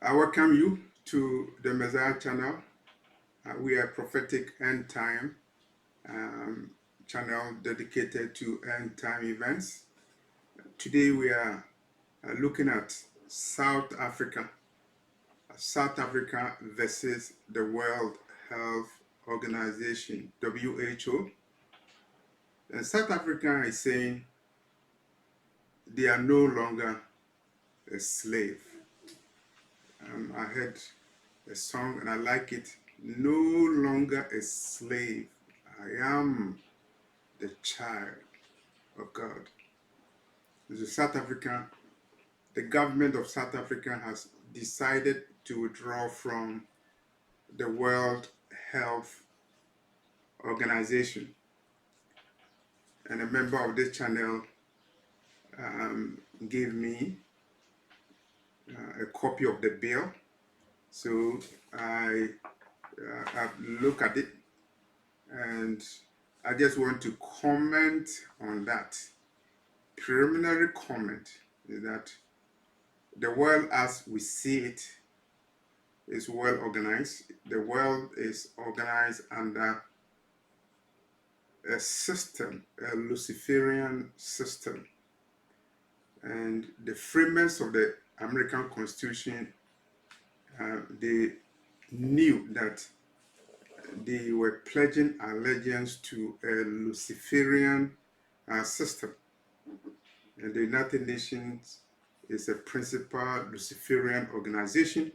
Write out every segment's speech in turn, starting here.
I welcome you to the Messiah channel. We are a prophetic end time um, channel dedicated to end time events. Today we are looking at South Africa. South Africa versus the World Health Organization, WHO. And South Africa is saying they are no longer a slave. I heard a song and I like it. No longer a slave. I am the child of God. South Africa, the government of South Africa has decided to withdraw from the World Health Organization. And a member of this channel gave me a copy of the bill. So I have looked at it and I just want to comment on that. Preliminary comment is that the world as we see it is well organized. The world is organized under a system, a Luciferian system. And the framers of the American Constitution, they knew that they were pledging allegiance to a Luciferian system. And the United Nations is a principal Luciferian organization,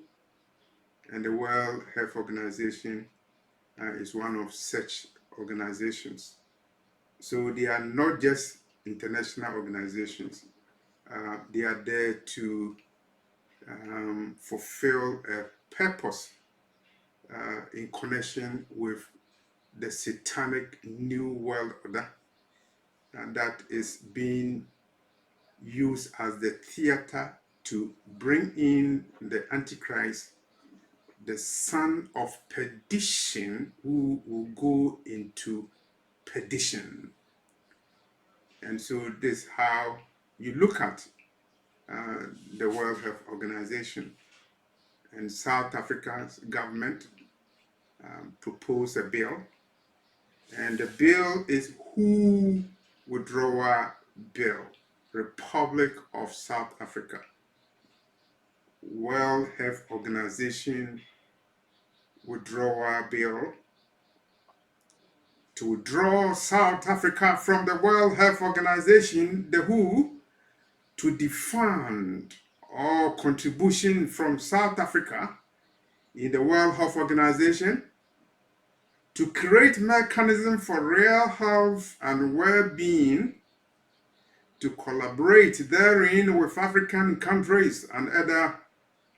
and the World Health Organization is one of such organizations. So they are not just international organizations. They are there to fulfill a purpose in connection with the satanic new world order, and that is being used as the theater to bring in the Antichrist, the son of perdition, who will go into perdition. And so this is how you look at the World Health Organization. And South Africa's government proposed a bill, and the bill is Who Withdrawal Bill, Republic of South Africa. World Health Organization Withdrawal Bill, to withdraw South Africa from the World Health Organization, the WHO, to defund all contribution from South Africa in the World Health Organization, to create mechanism for real health and well-being, to collaborate therein with African countries and other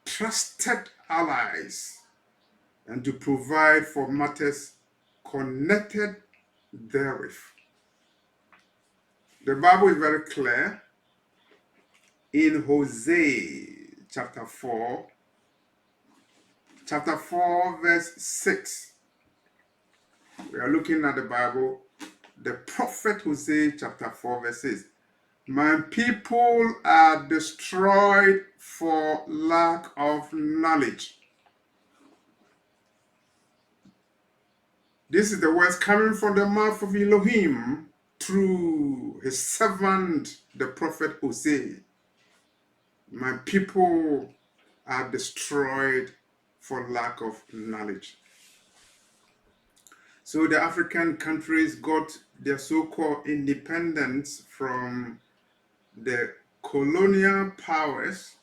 trusted allies, and to provide for matters connected therewith. The Bible is very clear in Hosea chapter 4 verse 6. We are looking at the Bible. The prophet Hosea chapter 4 verse 6. My people are destroyed for lack of knowledge. This is the words coming from the mouth of Elohim through his servant, the prophet Hosea. My people are destroyed for lack of knowledge. So the African countries got their so-called independence from the colonial powers,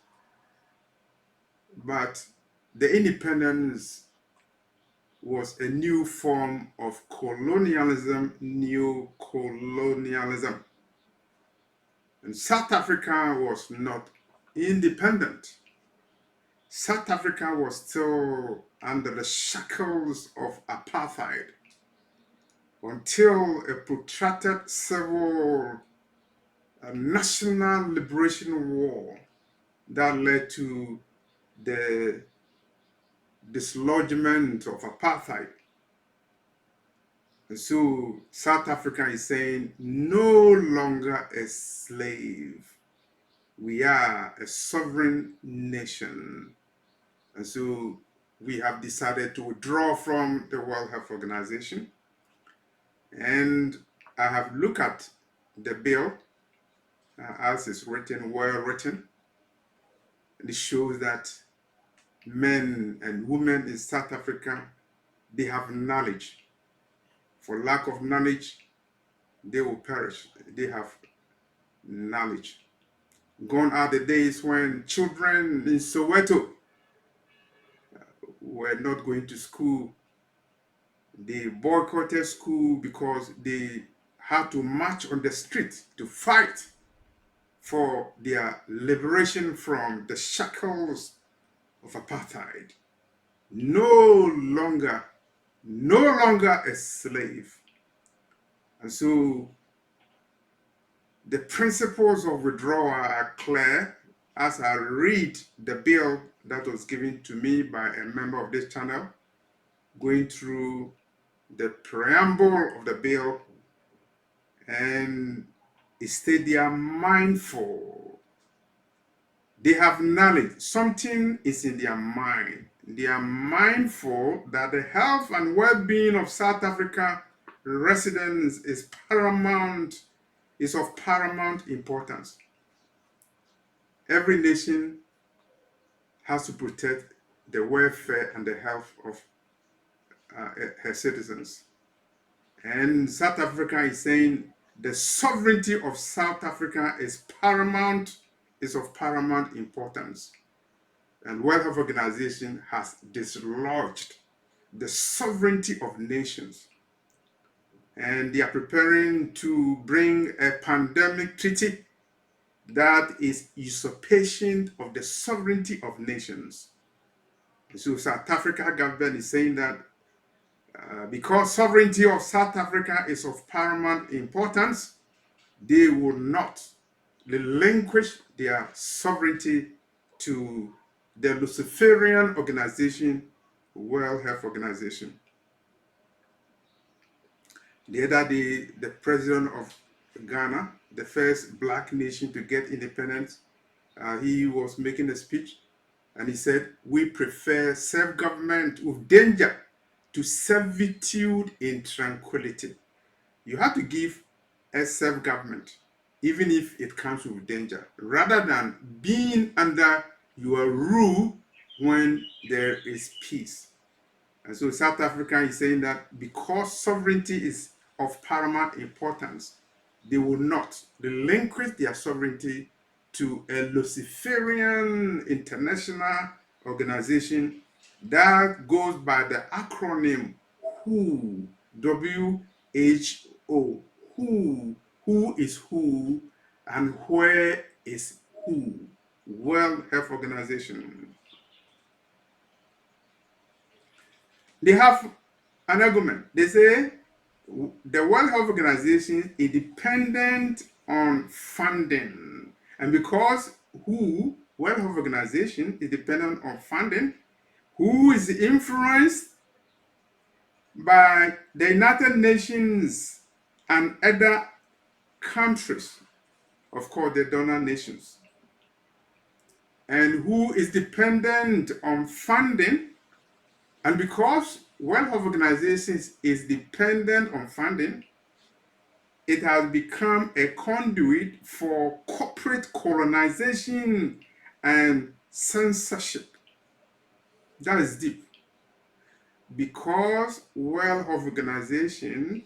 but the independence was a new form of colonialism, new colonialism. And South Africa was not independent. South Africa was still under the shackles of apartheid until a protracted civil national liberation war that led to the dislodgement of apartheid. And so South Africa is saying, no longer a slave. We are a sovereign nation. And so we have decided to withdraw from the World Health Organization. And I have looked at the bill as it's written, well written. And it shows that men and women in South Africa, they have knowledge. For lack of knowledge, they will perish. They have knowledge. Gone are the days when children in Soweto were not going to school. They boycotted school because they had to march on the street to fight for their liberation from the shackles of apartheid. No longer, no longer a slave. And so the principles of withdrawal are clear as I read the bill that was given to me by a member of this channel, going through the preamble of the bill, and it states they are mindful. They have knowledge. Something is in their mind. They are mindful that the health and well-being of South Africa residents is of paramount importance. Every nation has to protect the welfare and the health of her citizens. And South Africa is saying the sovereignty of South Africa is of paramount importance. And World Health Organization has dislodged the sovereignty of nations. And they are preparing to bring a pandemic treaty that is usurpation of the sovereignty of nations. So South Africa government is saying that because sovereignty of South Africa is of paramount importance, they will not relinquish their sovereignty to the Luciferian organization, World Health Organization. The other day, the president of Ghana, the first black nation to get independence, he was making a speech and he said, "We prefer self-government with danger to servitude in tranquility." You have to give a self-government, even if it comes with danger, rather than being under your rule when there is peace. And so South Africa is saying that because sovereignty is of paramount importance, they will not relinquish their sovereignty to a Luciferian international organization that goes by the acronym WHO, WHO. Who is who and where is who? World Health Organization. They have an argument. They say the World Health Organization is dependent on funding. And because World Health Organization is dependent on funding, who is influenced by the United Nations and other countries, of course, the donor nations, and who is dependent on funding. And because World Health Organization is dependent on funding, it has become a conduit for corporate colonization and censorship. That is deep. Because World Health Organization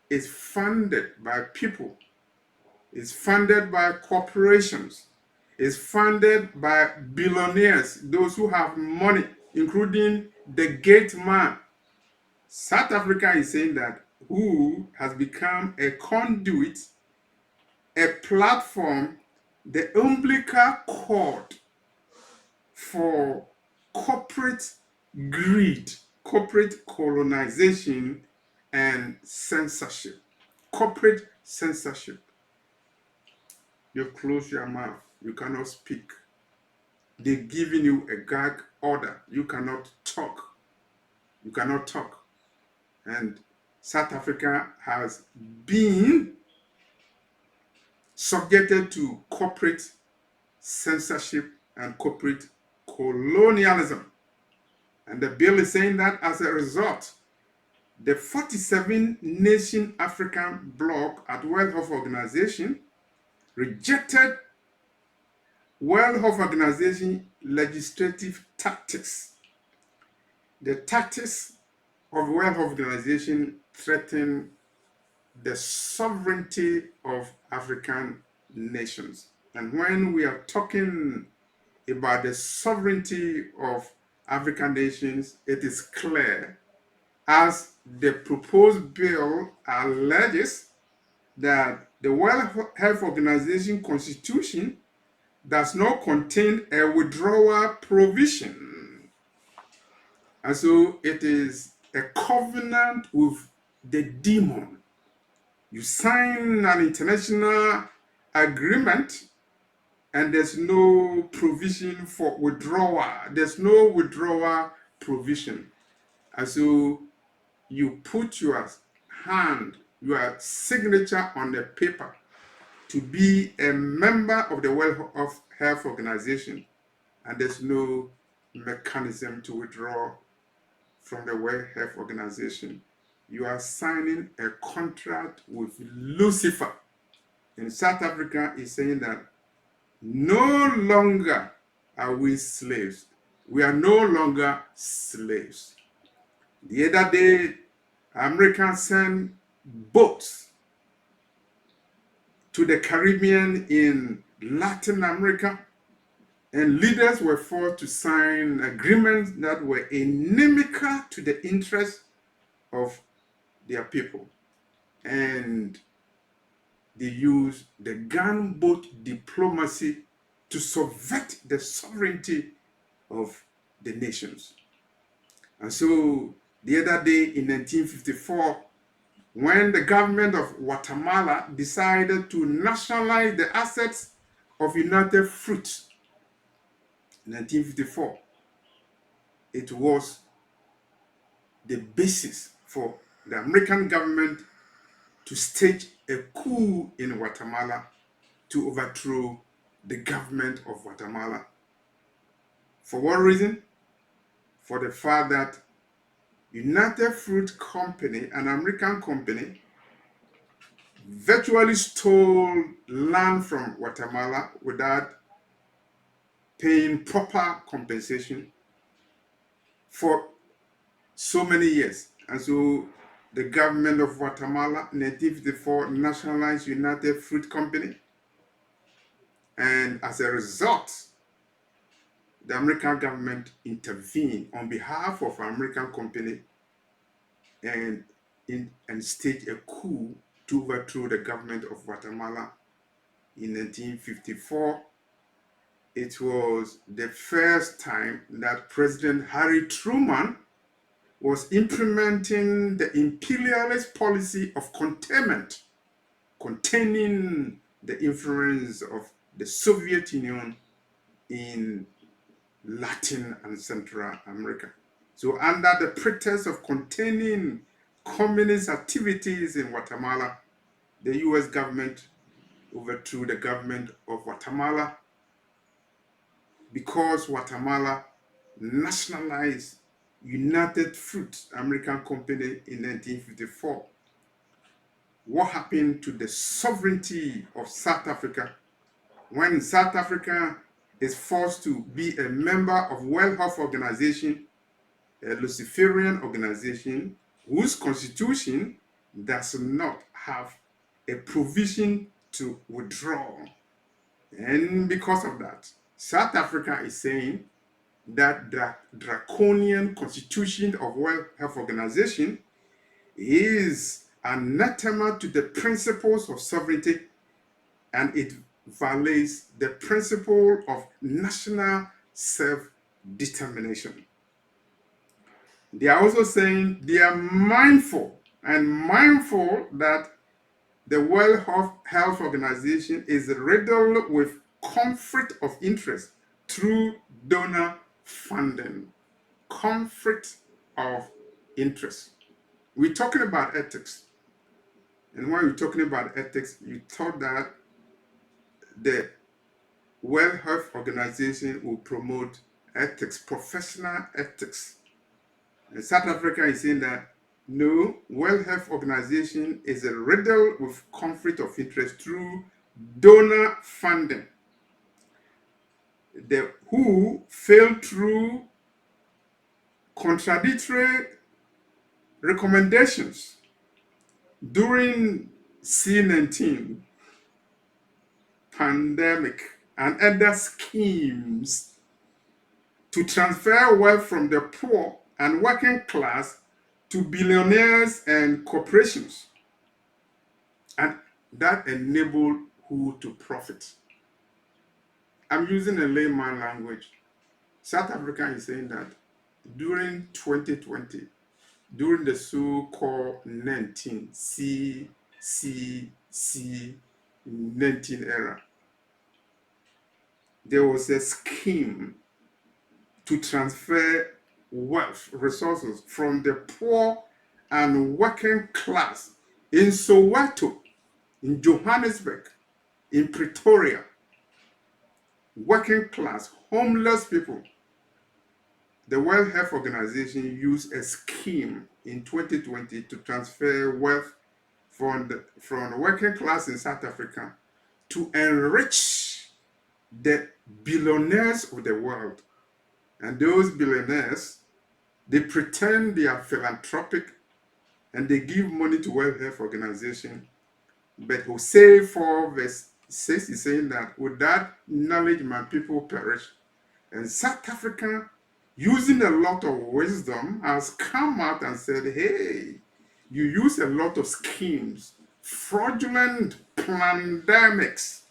is funded by people, is funded by corporations, is funded by billionaires, those who have money, including the gate man. South Africa is saying that WHO has become a conduit, a platform, the umbilical cord for corporate greed, corporate colonization, and censorship. Corporate censorship. You close your mouth, you cannot speak. They're giving you a gag order. You cannot talk. You cannot talk. And South Africa has been subjected to corporate censorship and corporate colonialism. And the bill is saying that as a result, the 47 nation African bloc at World Health Organization rejected World Health Organization legislative tactics. The tactics of World Health Organization threaten the sovereignty of African nations. And when we are talking about the sovereignty of African nations, it is clear, as the proposed bill alleges, that the World Health Organization Constitution does not contain a withdrawal provision. And so it is a covenant with the demon. You sign an international agreement and there's no provision for withdrawal. There's no withdrawal provision. And so you put your hand, your signature on the paper to be a member of the World Health Organization, and there's no mechanism to withdraw from the World Health Organization. You are signing a contract with Lucifer. In South Africa, is saying that no longer are we slaves. We are no longer slaves. The other day, Americans sent boats to the Caribbean in Latin America, and leaders were forced to sign agreements that were inimical to the interests of their people. And they used the gunboat diplomacy to subvert the sovereignty of the nations. And so the other day in 1954, when the government of Guatemala decided to nationalize the assets of United Fruit in 1954, it was the basis for the American government to stage a coup in Guatemala to overthrow the government of Guatemala. For what reason? For the fact that United Fruit Company, an American company, virtually stole land from Guatemala without paying proper compensation for so many years. And so the government of Guatemala in 1954 nationalized United Fruit Company. And as a result, the American government intervened on behalf of an American company and staged a coup to overthrow the government of Guatemala in 1954. It was the first time that President Harry Truman was implementing the imperialist policy of containment, containing the influence of the Soviet Union in Latin and Central America. So under the pretext of containing communist activities in Guatemala, the US government overthrew the government of Guatemala because Guatemala nationalized United Fruit, American company, in 1954. What happened to the sovereignty of South Africa when South Africa is forced to be a member of World Health Organization, a Luciferian organization whose constitution does not have a provision to withdraw? And because of that, South Africa is saying that the draconian constitution of World Health Organization is anathema to the principles of sovereignty, and it violates the principle of national self-determination. They are also saying they are mindful that the World Health Organization is riddled with conflict of interest through donor funding. Conflict of interest. We're talking about ethics. And when you're talking about ethics, you thought that the World Health Organization will promote ethics, professional ethics. And South Africa is saying that no, World Health Organization is a riddle with conflict of interest through donor funding. The WHO failed through contradictory recommendations during C-19 pandemic and other schemes to transfer wealth from the poor and working class to billionaires and corporations, and that enabled who to profit. I'm using a layman language. South Africa is saying that during 2020, during the so-called 19 CCC 19 era, there was a scheme to transfer wealth, resources from the poor and working class in Soweto, in Johannesburg, in Pretoria, working class, homeless people. The World Health Organization used a scheme in 2020 to transfer wealth from the working class in South Africa to enrich the billionaires of the world. And those billionaires, they pretend they are philanthropic and they give money to World Health Organization. But Hosea 4 verse 6 is saying that without knowledge my people perish. And South Africa, using a lot of wisdom, has come out and said, hey, you use a lot of schemes, fraudulent pandemics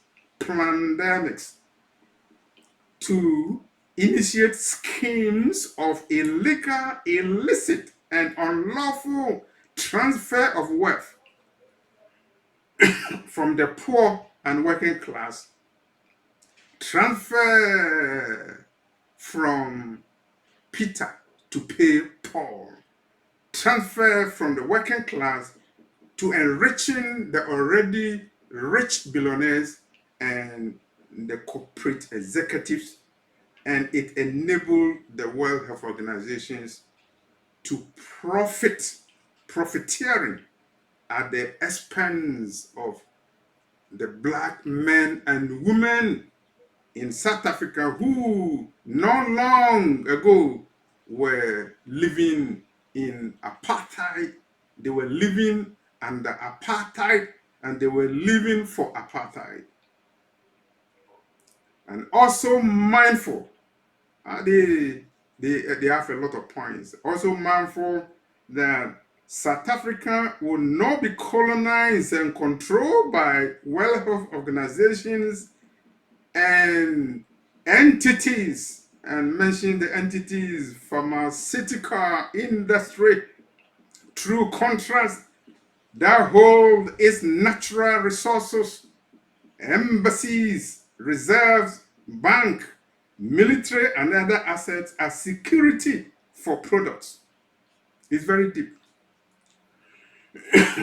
to initiate schemes of illegal, illicit, and unlawful transfer of wealth from the poor and working class, transfer from Peter to pay Paul, transfer from the working class to enriching the already rich billionaires and the corporate executives, and it enabled the World Health Organizations to profiteering at the expense of the black men and women in South Africa who not long ago were living in apartheid. They were living under apartheid and they were living for apartheid. And also mindful, they have a lot of points. Also mindful that South Africa will not be colonized and controlled by World Health Organizations and entities, and mention the entities, pharmaceutical industry, through contrast, that hold its natural resources, embassies, reserves, bank, military, and other assets as security for products. It's very deep.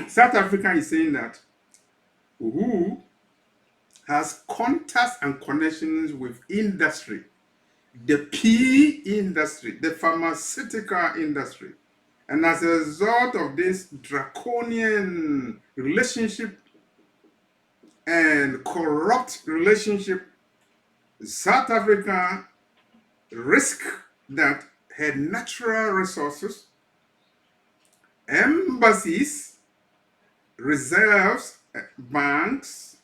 South Africa is saying that who has contacts and connections with industry, the PE industry, the pharmaceutical industry. And as a result of this draconian relationship and corrupt relationship, South Africa risk that her natural resources, embassies, reserves, banks,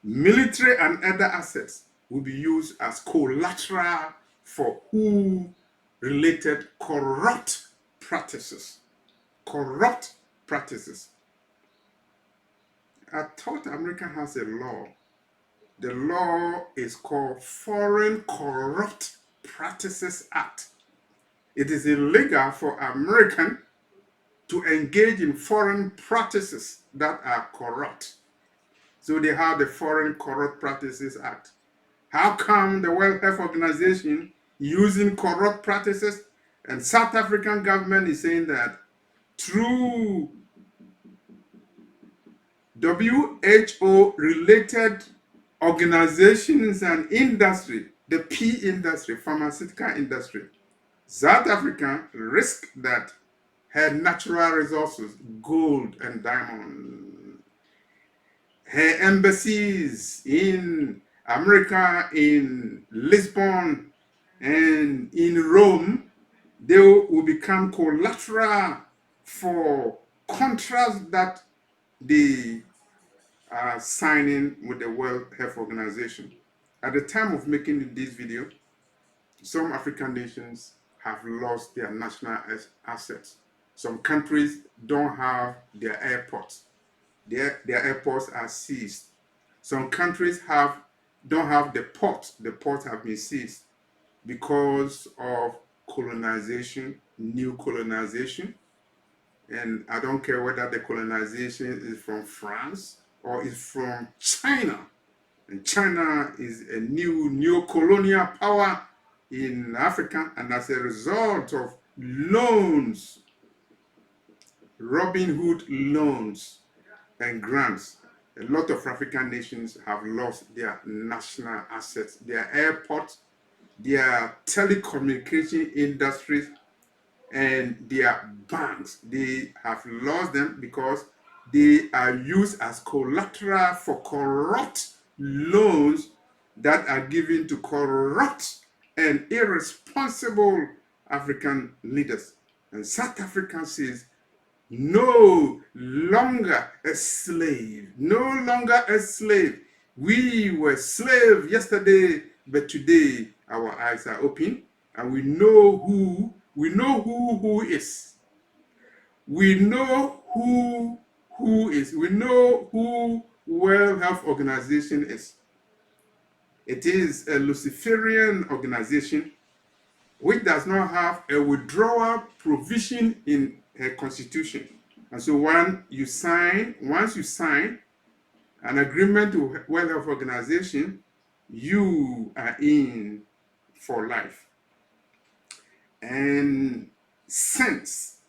military and other assets will be used as collateral for who related corrupt practices. Corrupt practices. I thought America has a law. The law is called Foreign Corrupt Practices Act. It is illegal for American to engage in foreign practices that are corrupt. So they have the Foreign Corrupt Practices Act. How come the World Health Organization using corrupt practices? And South African government is saying that through WHO related organizations and industry, the P industry, pharmaceutical industry, South Africa risked that her natural resources, gold and diamond, her embassies in America, in Lisbon, and in Rome, they will become collateral for contracts that they are signing with the World Health Organization. At the time of making this video, some African nations have lost their national assets. Some countries don't have their airports. Their airports are seized. Some countries don't have the ports. The ports have been seized because of colonization, new colonization. And I don't care whether the colonization is from France or is from China. And China is a new neo-colonial power in Africa, and as a result of loans, Robin Hood loans and grants, a lot of African nations have lost their national assets, their airports, their telecommunication industries, and their banks. They have lost them because they are used as collateral for corrupt loans that are given to corrupt and irresponsible African leaders. And South Africa says, no longer a slave, no longer a slave. We were slaves yesterday, but today our eyes are open and we know who is. We know who is. We know who World Health Organization is. It is a Luciferian organization which does not have a withdrawal provision in her constitution. And so once you sign an agreement to World Health Organization, you are in for life. And since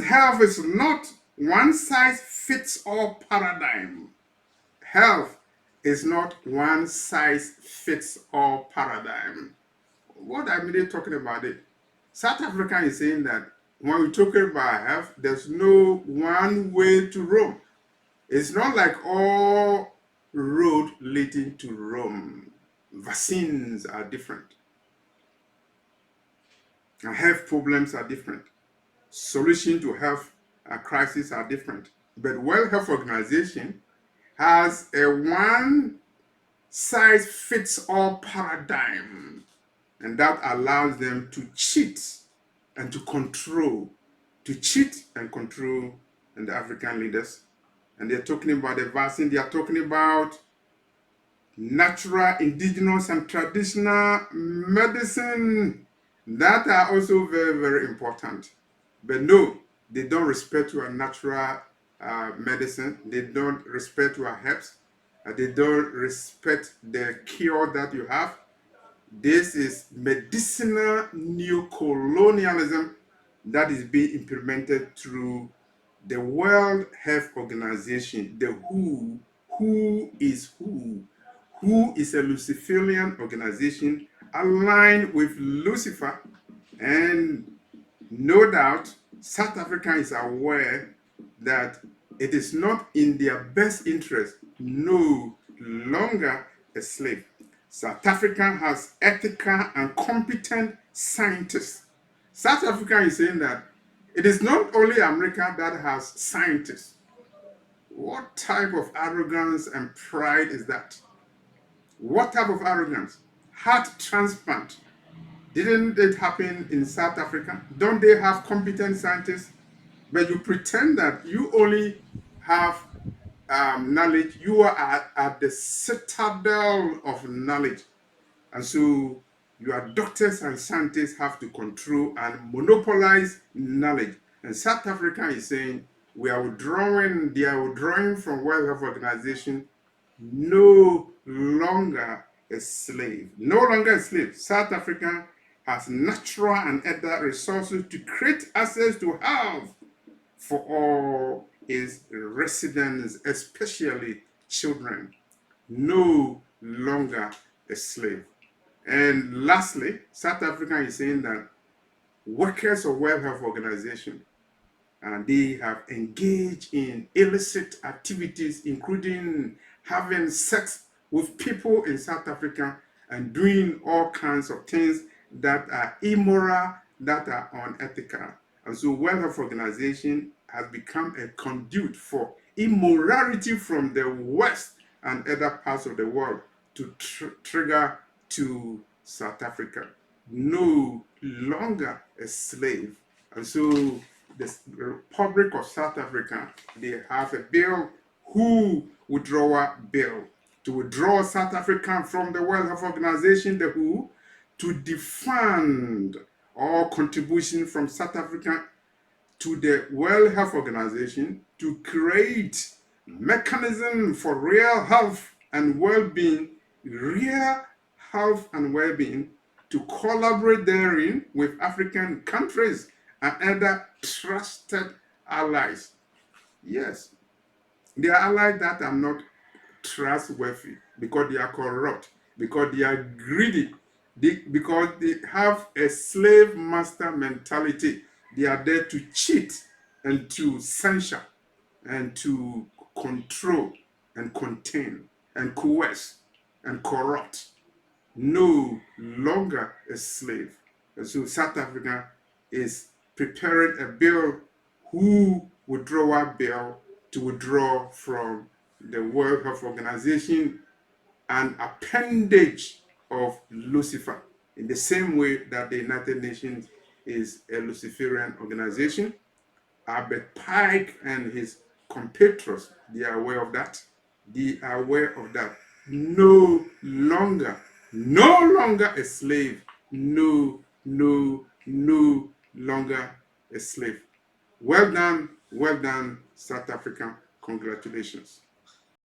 health is not one size fits all paradigm, health is not one size fits all paradigm. What I'm really talking about it, South Africa is saying that when we're talking about health, there's no one way to Rome. It's not like all road leading to Rome. Vaccines are different. And health problems are different. Solutions to health crises are different. But World Health Organization has a one size fits all paradigm, and that allows them to cheat and to control, and the African leaders. And they're talking about the vaccine, they are talking about natural, indigenous, and traditional medicine that are also very, very important. But no, they don't respect your natural medicine, they don't respect your herbs, they don't respect the cure that you have. This is medicinal neo-colonialism that is being implemented through the World Health Organization, the WHO. Who is a Luciferian organization aligned with Lucifer, and no doubt South Africa is aware that it is not in their best interest no longer a slave. South Africa has ethical and competent scientists. South Africa is saying that it is not only America that has scientists. What type of arrogance and pride is that? What type of arrogance? Heart transplant. Didn't it happen in South Africa? Don't they have competent scientists? But you pretend that you only have knowledge. You are at the citadel of knowledge. And so your doctors and scientists have to control and monopolize knowledge. And South Africa is saying, they are withdrawing from World Health Organization, no longer a slave. No longer a slave. South Africa has natural and other resources to create access to health for all its residents, especially children. No longer a slave. And lastly, South Africa is saying that workers of World Health Organization, and they have engaged in illicit activities, including having sex with people in South Africa and doing all kinds of things that are immoral, that are unethical. And so World Health Organization has become a conduit for immorality from the West and other parts of the world to trigger to South Africa. No longer a slave. And so the Republic of South Africa, they have a bill, WHO withdrawal bill, to withdraw South Africa from the World Health Organization, the WHO, to defund all contribution from South Africa to the World Health Organization, to create mechanism for real health and well-being, real health and well-being, to collaborate therein with African countries and other trusted allies. Yes, they are allies that are not trustworthy because they are corrupt, because they are greedy, because they have a slave master mentality. They are there to cheat and to censure and to control and contain and coerce and corrupt. No longer a slave. And so South Africa is preparing a bill, WHO withdrawal bill, to withdraw from the World Health Organization, an appendage of Lucifer, in the same way that the United Nations is a Luciferian organization. Albert Pike and his compatriots, they are aware of that. They are aware of that. No longer, no longer a slave. No longer a slave. Well done, South Africa. Congratulations.